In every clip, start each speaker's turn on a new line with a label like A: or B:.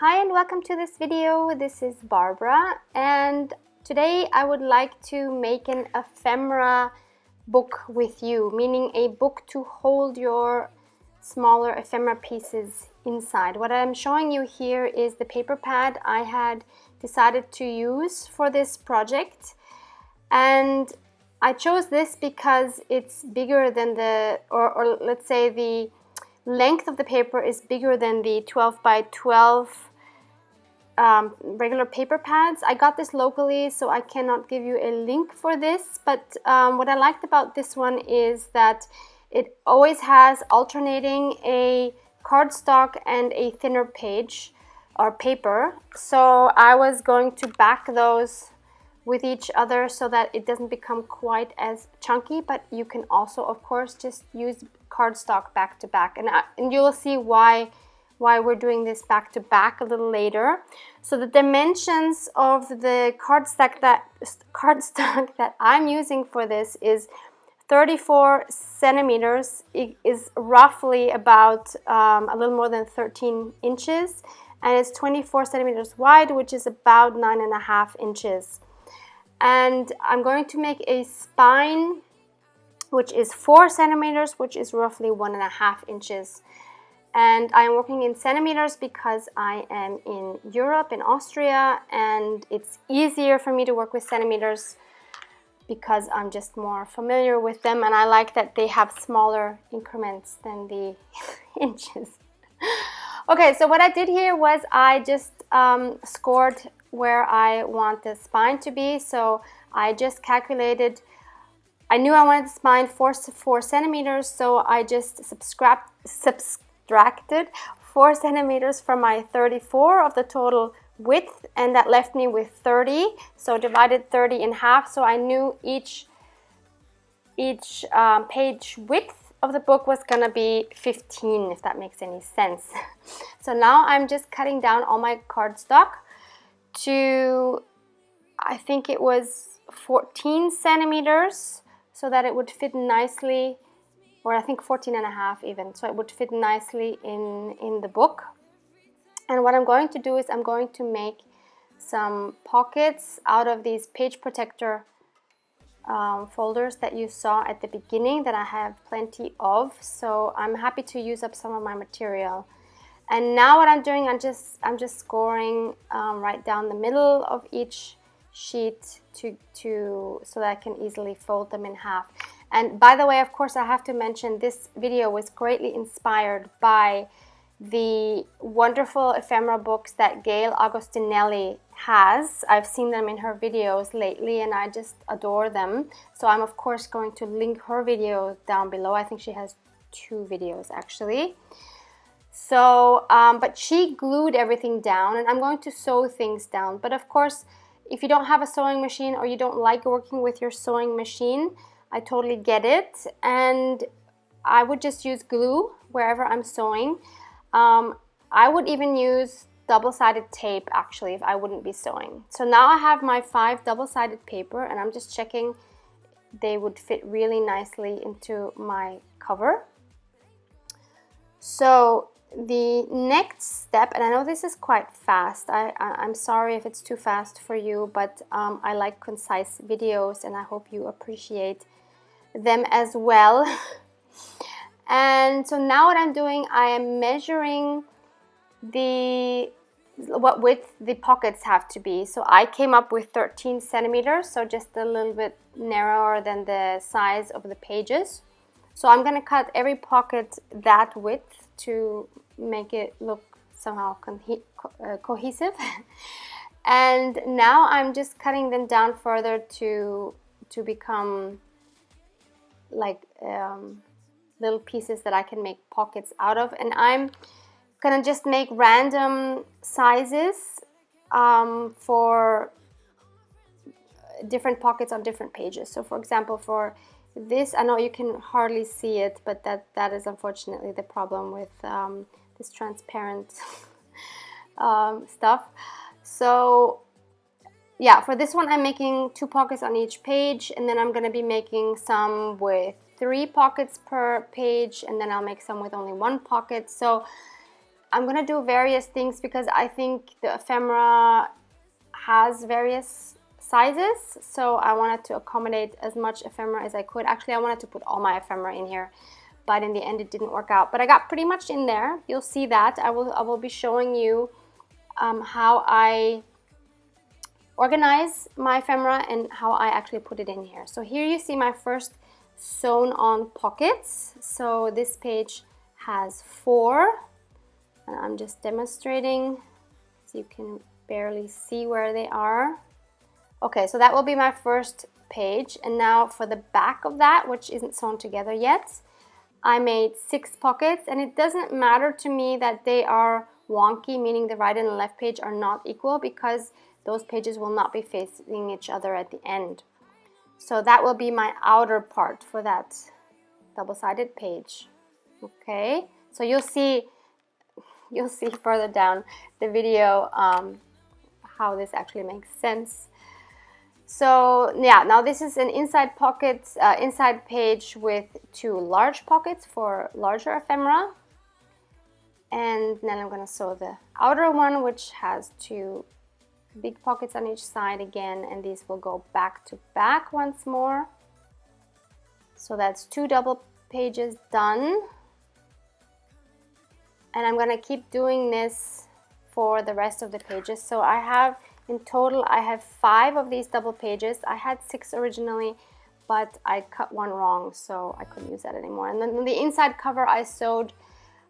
A: Hi and welcome to this video. This is Barbara, and today I would like to make an ephemera book with you, meaning a book to hold your smaller ephemera pieces inside. What I'm showing you here is the paper pad I had decided to use for this project, and I chose this because it's bigger than the, or let's say the length of the paper is bigger than the 12 by 12 regular paper pads. I got this locally, so I cannot give you a link for this, but what I liked about this one is that it always has alternating a cardstock and a thinner page or paper. So I was going to back those with each other so that it doesn't become quite as chunky, but you can also of course just use cardstock back to back, and you will see why we're doing this back to back a little later. So the dimensions of the cardstock that I'm using for this is 34 centimeters. It is roughly about a little more than 13 inches, and it's 24 centimeters wide, which is about 9.5 inches. And I'm going to make a spine which is 4 centimeters, which is roughly 1.5 inches. And I'm working in centimeters because I am in Europe, in Austria, and it's easier for me to work with centimeters because I'm just more familiar with them, and I like that they have smaller increments than the inches. Okay, so what I did here was I just scored where I want the spine to be. So I just calculated, I knew I wanted the spine 4 centimeters, so I just subtracted 4 centimeters from my 34 of the total width, and that left me with 30. So divided 30 in half, so I knew each page width of the book was gonna be 15, if that makes any sense. So now I'm just cutting down all my cardstock to, I think it was 14 centimeters, so that it would fit nicely, or I think 14.5 even, so it would fit nicely in the book. And what I'm going to do is I'm going to make some pockets out of these page protector folders that you saw at the beginning that I have plenty of. So I'm happy to use up some of my material. And now what I'm doing, I'm just scoring right down the middle of each sheet so that I can easily fold them in half. And by the way, of course, I have to mention this video was greatly inspired by the wonderful ephemera books that Gail Agostinelli has. I've seen them in her videos lately and I just adore them. So I'm of course going to link her video down below. I think she has 2 videos actually. So, but she glued everything down, and I'm going to sew things down. But of course, if you don't have a sewing machine or you don't like working with your sewing machine, I totally get it. And I would just use glue wherever I'm sewing. I would even use double-sided tape actually if I wouldn't be sewing. So now I have my 5 double-sided paper, and I'm just checking they would fit really nicely into my cover. So the next step, and I know this is quite fast, I'm sorry if it's too fast for you, but I like concise videos and I hope you appreciate them as well. And so now what I'm doing, I am measuring what width the pockets have to be. So I came up with 13 centimeters, so just a little bit narrower than the size of the pages. So I'm going to cut every pocket that width to make it look somehow cohesive. And now I'm just cutting them down further to become like little pieces that I can make pockets out of. And I'm gonna just make random sizes for different pockets on different pages. So for example, for this, I know you can hardly see it, but that is unfortunately the problem with this transparent stuff. So yeah, for this one I'm making 2 pockets on each page, and then I'm going to be making some with 3 pockets per page, and then I'll make some with only 1 pocket. So I'm gonna do various things because I think the ephemera has various sizes, so I wanted to accommodate as much ephemera as I could. Actually, I wanted to put all my ephemera in here, but in the end it didn't work out. But I got pretty much in there. You'll see that. I will be showing you how I organize my ephemera and how I actually put it in here. So here you see my first sewn on pockets. So this page has 4, and I'm just demonstrating so you can barely see where they are. Okay, so that will be my first page, and now for the back of that, which isn't sewn together yet, I made 6 pockets, and it doesn't matter to me that they are wonky, meaning the right and the left page are not equal, because those pages will not be facing each other at the end. So that will be my outer part for that double-sided page. Okay, so you'll see further down the video how this actually makes sense. So yeah, now this is an inside pocket, inside page with 2 large pockets for larger ephemera, and then I'm going to sew the outer one, which has 2 big pockets on each side again, and these will go back to back once more. So that's 2 double pages done, and I'm going to keep doing this for the rest of the pages. So I have in total, I have 5 of these double pages. I had 6 originally, but I cut one wrong, so I couldn't use that anymore. And then the inside cover, I sewed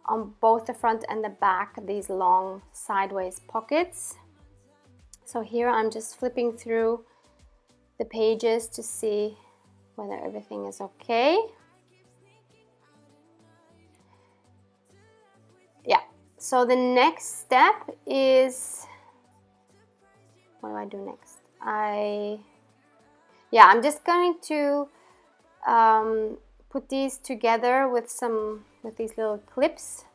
A: on both the front and the back these long sideways pockets. So here I'm just flipping through the pages to see whether everything is okay. Yeah, so the next step is, what do I do next? I'm just going to put these together with these little clips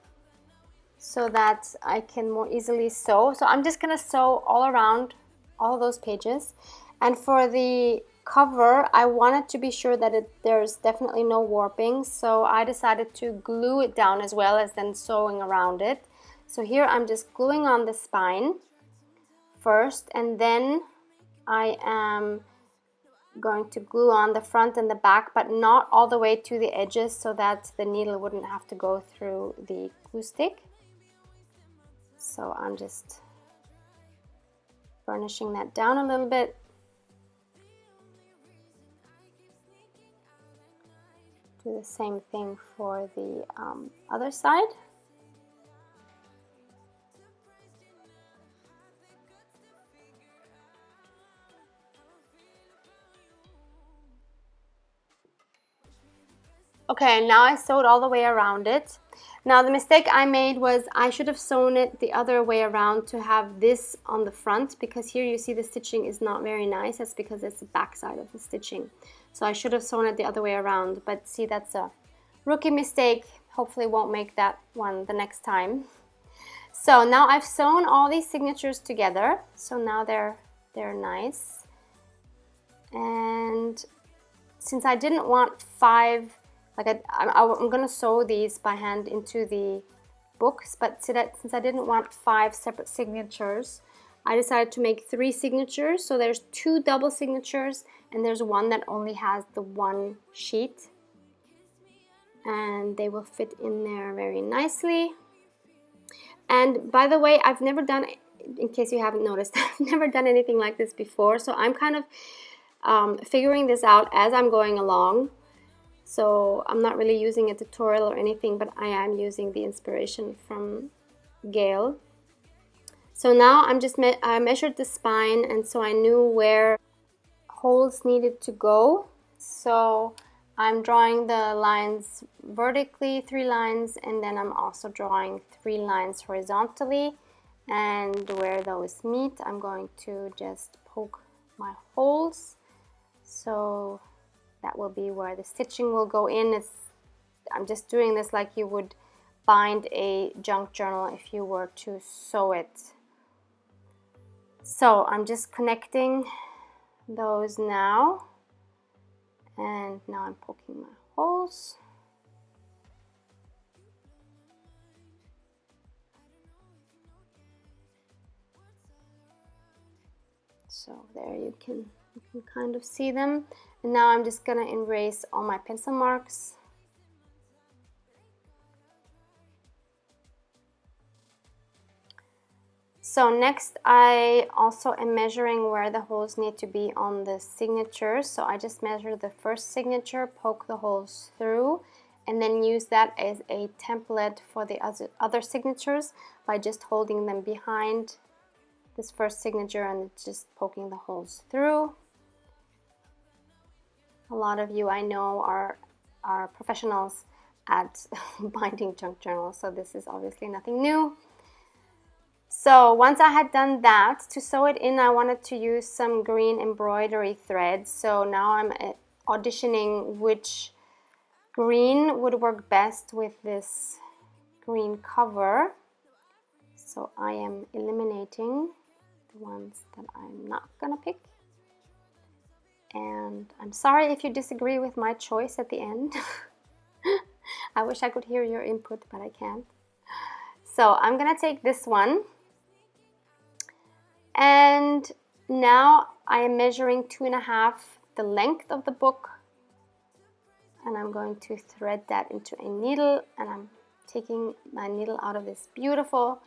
A: so that I can more easily sew. So I'm just gonna sew all around all of those pages. And for the cover, I wanted to be sure that there's definitely no warping, so I decided to glue it down as well as then sewing around it. So here I'm just gluing on the spine first, and then I am going to glue on the front and the back, but not all the way to the edges, so that the needle wouldn't have to go through the glue stick. So I'm just burnishing that down a little bit. Do the same thing for the other side. Okay, now I sewed all the way around it. Now the mistake I made was I should have sewn it the other way around to have this on the front, because here you see the stitching is not very nice. That's because it's the back side of the stitching. So I should have sewn it the other way around, but see, that's a rookie mistake. Hopefully won't make that one the next time. So now I've sewn all these signatures together, so now they're nice. And since I didn't want 5, like I'm gonna sew these by hand into the books, but since I didn't want 5 separate signatures, I decided to make 3 signatures. So there's 2 double signatures, and there's one that only has the 1 sheet, and they will fit in there very nicely. And by the way, I've never done, in case you haven't noticed, I've never done anything like this before, so I'm kind of figuring this out as I'm going along. So I'm not really using a tutorial or anything, but I am using the inspiration from Gail. So now I measured the spine, and so I knew where holes needed to go. So I'm drawing the lines vertically, 3 lines, and then I'm also drawing 3 lines horizontally. And where those meet, I'm going to just poke my holes. So that will be where the stitching will go in. I'm just doing this like you would bind a junk journal if you were to sew it. So I'm just connecting those now, and now I'm poking my holes. So there you can kind of see them. And now I'm just gonna erase all my pencil marks. So next I also am measuring where the holes need to be on the signature. So I just measure the first signature, poke the holes through, and then use that as a template for the other signatures by just holding them behind this first signature and just poking the holes through. A lot of you I know are professionals at binding junk journals, so this is obviously nothing new. So once I had done that, to sew it in, I wanted to use some green embroidery thread. So now I'm auditioning which green would work best with this green cover. So I am eliminating the ones that I'm not gonna pick. And I'm sorry if you disagree with my choice at the end. I wish I could hear your input, but I can't. So I'm gonna take this one. And now I am measuring 2.5 the length of the book, and I'm going to thread that into a needle, and I'm taking my needle out of this beautiful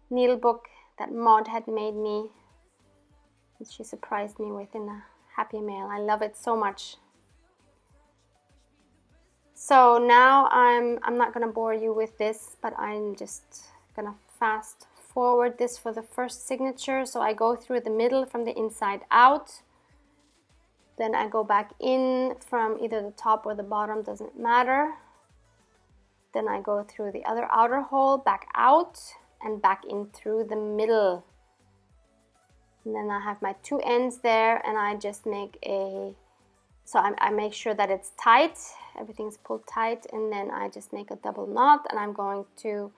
A: needle book that Maud had made me, and she surprised me with in a happy mail. I love it so much. So now I'm not gonna bore you with this, but I'm just gonna fast forward this for the first signature. So I go through the middle from the inside out, then I go back in from either the top or the bottom, doesn't matter. Then I go through the other outer hole, back out, and back in through the middle. And then I have my two ends there, and I just make I make sure that it's tight, everything's pulled tight, and then I just make a double knot, and I'm going to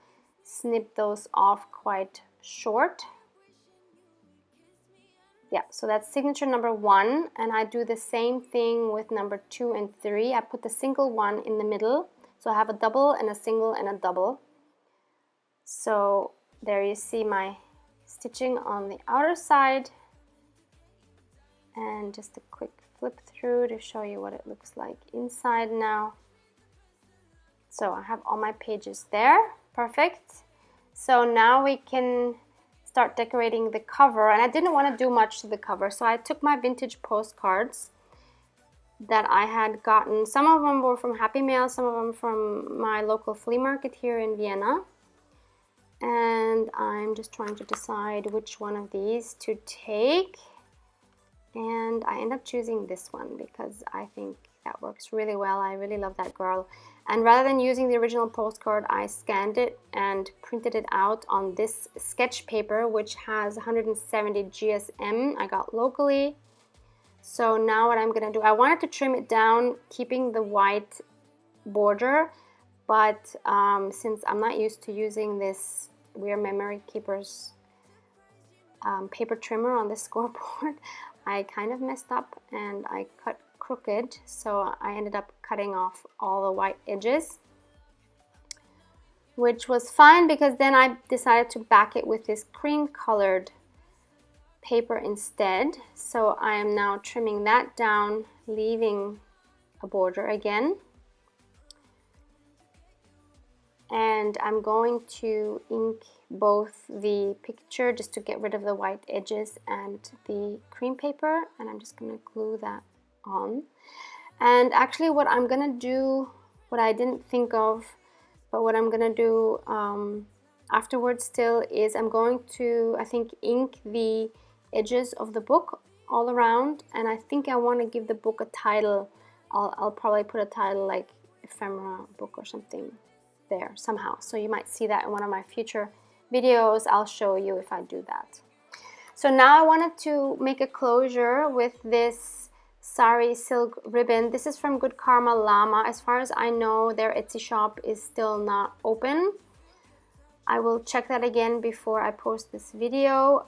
A: snip those off quite short. Yeah, so that's signature number 1, and I do the same thing with number 2 and 3. I put the single one in the middle, so I have a double and a single and a double. So there you see my stitching on the outer side, and just a quick flip through to show you what it looks like inside now. So I have all my pages there. Perfect. So now we can start decorating the cover, and I didn't want to do much to the cover, so I took my vintage postcards that I had gotten. Some of them were from Happy Mail, some of them from my local flea market here in Vienna, and I'm just trying to decide which one of these to take, and I end up choosing this one because I think that works really well. I really love that girl. And rather than using the original postcard, I scanned it and printed it out on this sketch paper, which has 170 GSM I got locally. So now what I'm gonna do, I wanted to trim it down, keeping the white border, but since I'm not used to using this We're Memory Keepers paper trimmer on the scoreboard, I kind of messed up and I cut crooked, so I ended up cutting off all the white edges, which was fine because then I decided to back it with this cream colored paper instead. So I am now trimming that down, leaving a border again, and I'm going to ink both the picture just to get rid of the white edges and the cream paper, and I'm just going to glue that on. And actually what I'm gonna do, what I didn't think of, but what I'm gonna do afterwards still is I'm going to, I think, ink the edges of the book all around, and I think I want to give the book a title. I'll probably put a title like Ephemera book or something there somehow, so you might see that in one of my future videos. I'll show you if I do that. So now I wanted to make a closure with this sari silk ribbon. This is from Good Karma Llama. As far as I know, their Etsy shop is still not open. I will check that again before I post this video.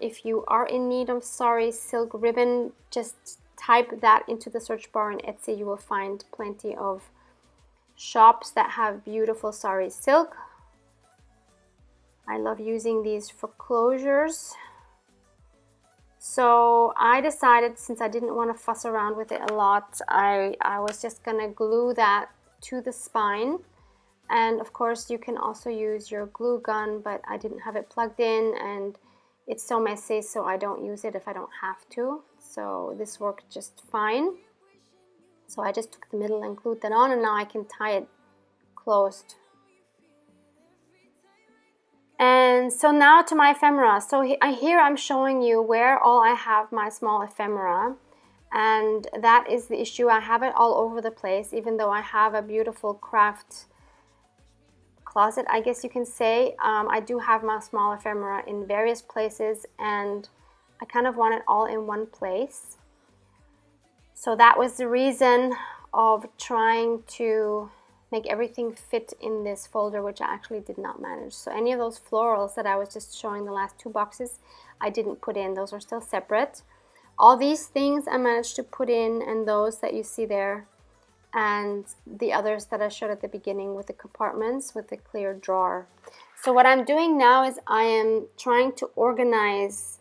A: If you are in need of sari silk ribbon, just type that into the search bar in Etsy. You will find plenty of shops that have beautiful sari silk. I love using these for closures. So I decided, since I didn't want to fuss around with it a lot, I was just gonna glue that to the spine. And of course you can also use your glue gun, but I didn't have it plugged in and it's so messy, so I don't use it if I don't have to. So this worked just fine. So I just took the middle and glued that on, and now I can tie it closed. And so now to my ephemera. So here I'm showing you where all I have my small ephemera, and that is the issue. I have it all over the place, even though I have a beautiful craft closet, I guess you can say. I do have my small ephemera in various places, and I kind of want it all in one place. So that was the reason of trying to make everything fit in this folder, which I actually did not manage. So any of those florals that I was just showing, the last 2 boxes, I didn't put in. Those are still separate. All these things I managed to put in, and those that you see there, and the others that I showed at the beginning with the compartments with the clear drawer. So what I'm doing now is I am trying to organize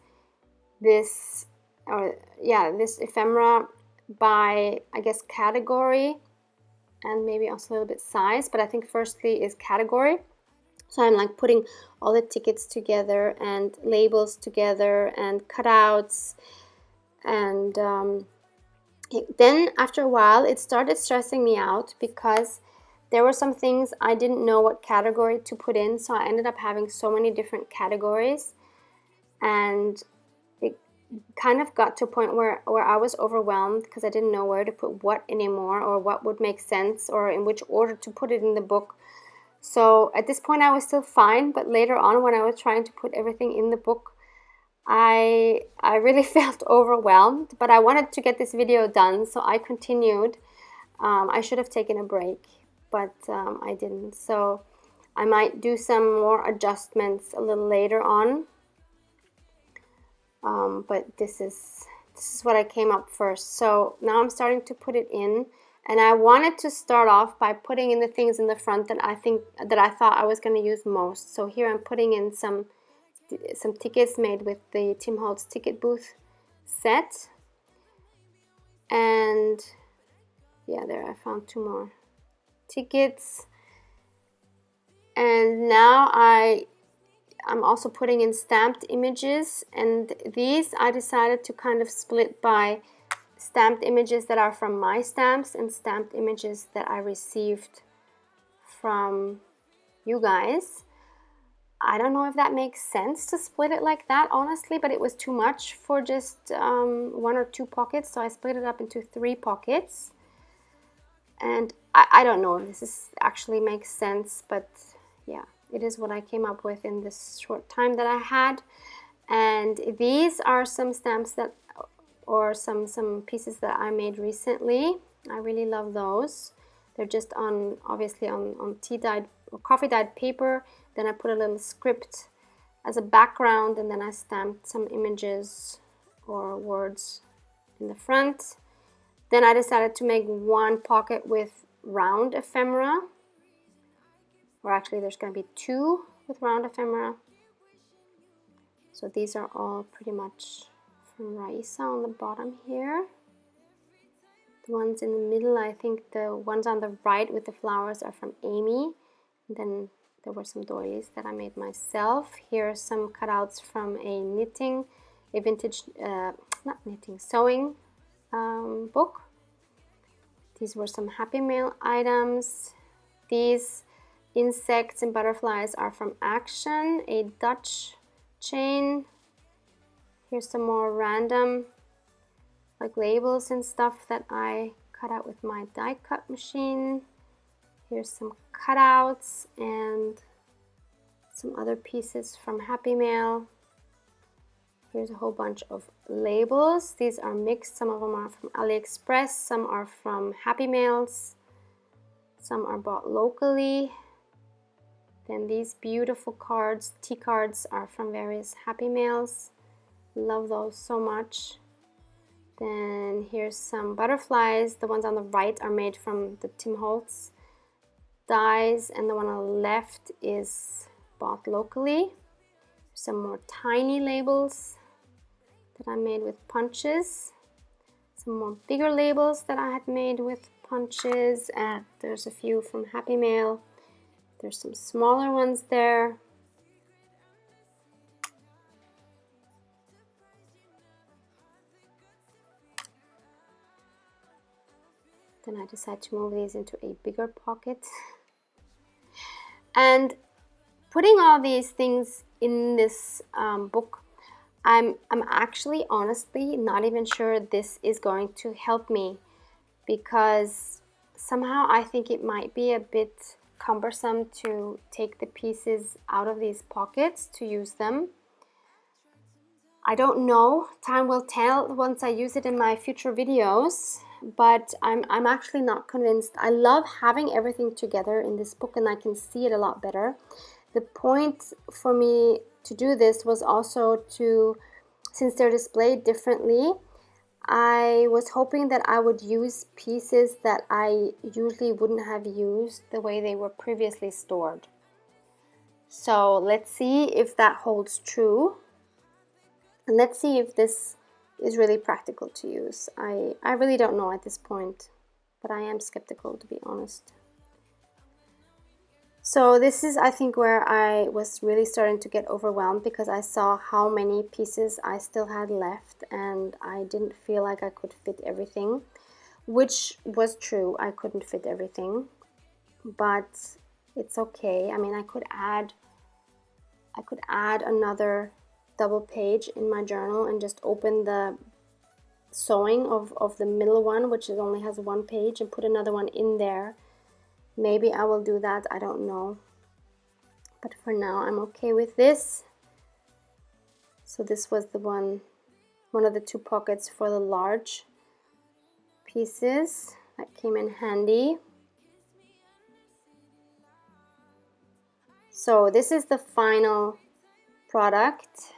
A: this, this ephemera by, I guess, category, and maybe also a little bit size, but I think firstly is category. So I'm like putting all the tickets together and labels together and cutouts, and then after a while it started stressing me out because there were some things I didn't know what category to put in, so I ended up having so many different categories, and it kind of got to a point where I was overwhelmed because I didn't know where to put what anymore, or what would make sense, or in which order to put it in the book. So at this point I was still fine, but later on when I was trying to put everything in the book, I really felt overwhelmed, but I wanted to get this video done, so I continued. I should have taken a break, but I didn't. So I might do some more adjustments a little later on. But this is what I came up first. So now I'm starting to put it in, and I wanted to start off by putting in the things in the front that I thought I was going to use most. So here I'm putting in some tickets made with the Tim Holtz ticket booth set, and yeah, there I found 2 more tickets. And now I'm also putting in stamped images, and these I decided to kind of split by stamped images that are from my stamps and stamped images that I received from you guys. I don't know if that makes sense to split it like that, honestly, but it was too much for just 1 or 2 pockets, so I split it up into 3 pockets. And I don't know if this actually makes sense, but yeah, it is what I came up with in this short time that I had. And these are some stamps that, or some pieces that I made recently. I really love those. They're just obviously on tea dyed or coffee dyed paper. Then I put a little script as a background, and then I stamped some images or words in the front. Then I decided to make 1 pocket with round ephemera, or actually there's going to be 2 with round ephemera. So these are all pretty much from Raisa on the bottom here. The ones in the middle, I think the ones on the right with the flowers are from Amy. And then there were some doilies that I made myself. Here are some cutouts from a vintage, sewing book. These were some Happy Mail items. These insects and butterflies are from Action, a Dutch chain. Here's some more random like labels and stuff that I cut out with my die cut machine. Here's some cutouts and some other pieces from Happy Mail. Here's a whole bunch of labels. These are mixed. Some of them are from AliExpress, some are from Happy Mails, some are bought locally. Then these beautiful cards, tea cards, are from various Happy Mails. Love those so much. Then here's some butterflies. The ones on the right are made from the Tim Holtz dies, and the one on the left is bought locally. Some more tiny labels that I made with punches. Some more bigger labels that I had made with punches, and there's a few from Happy Mail. There's some smaller ones there. Then I decided to move these into a bigger pocket. And putting all these things in this book, I'm actually honestly not even sure this is going to help me, because somehow I think it might be a bit cumbersome to take the pieces out of these pockets to use them. I don't know, time will tell once I use it in my future videos, but I'm actually not convinced. I love having everything together in this book and I can see it a lot better. The point for me to do this was also to, since they're displayed differently, I was hoping that I would use pieces that I usually wouldn't have used the way they were previously stored. So let's see if that holds true. And let's see if this is really practical to use. I really don't know at this point, but I am skeptical, to be honest. So this is, I think, where I was really starting to get overwhelmed, because I saw how many pieces I still had left and I didn't feel like I could fit everything, which was true. I couldn't fit everything, but it's okay. I mean, I could add another double page in my journal and just open the sewing of the middle one, which only has one page, and put another one in there. Maybe I will do that, I don't know. But for now, I'm okay with this. So this was the one of the two pockets for the large pieces. That came in handy. So this is the final product.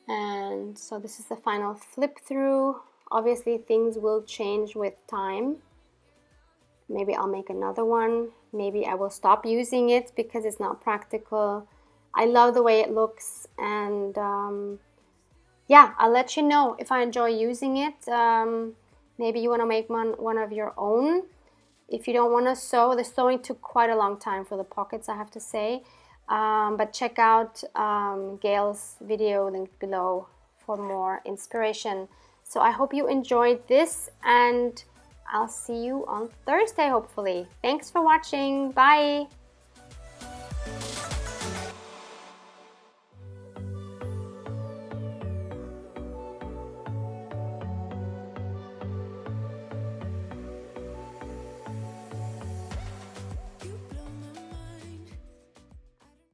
A: And so this is the final flip through. Obviously things will change with time. Maybe I'll make another one. Maybe I will stop using it because it's not practical. I love the way it looks, and yeah, I'll let you know if I enjoy using it. Maybe you want to make one of your own. If you don't want to sew, the sewing took quite a long time for the pockets, I have to say. But check out Gail's video linked below for more inspiration. So I hope you enjoyed this, and I'll see you on Thursday, hopefully. Thanks for watching. Bye.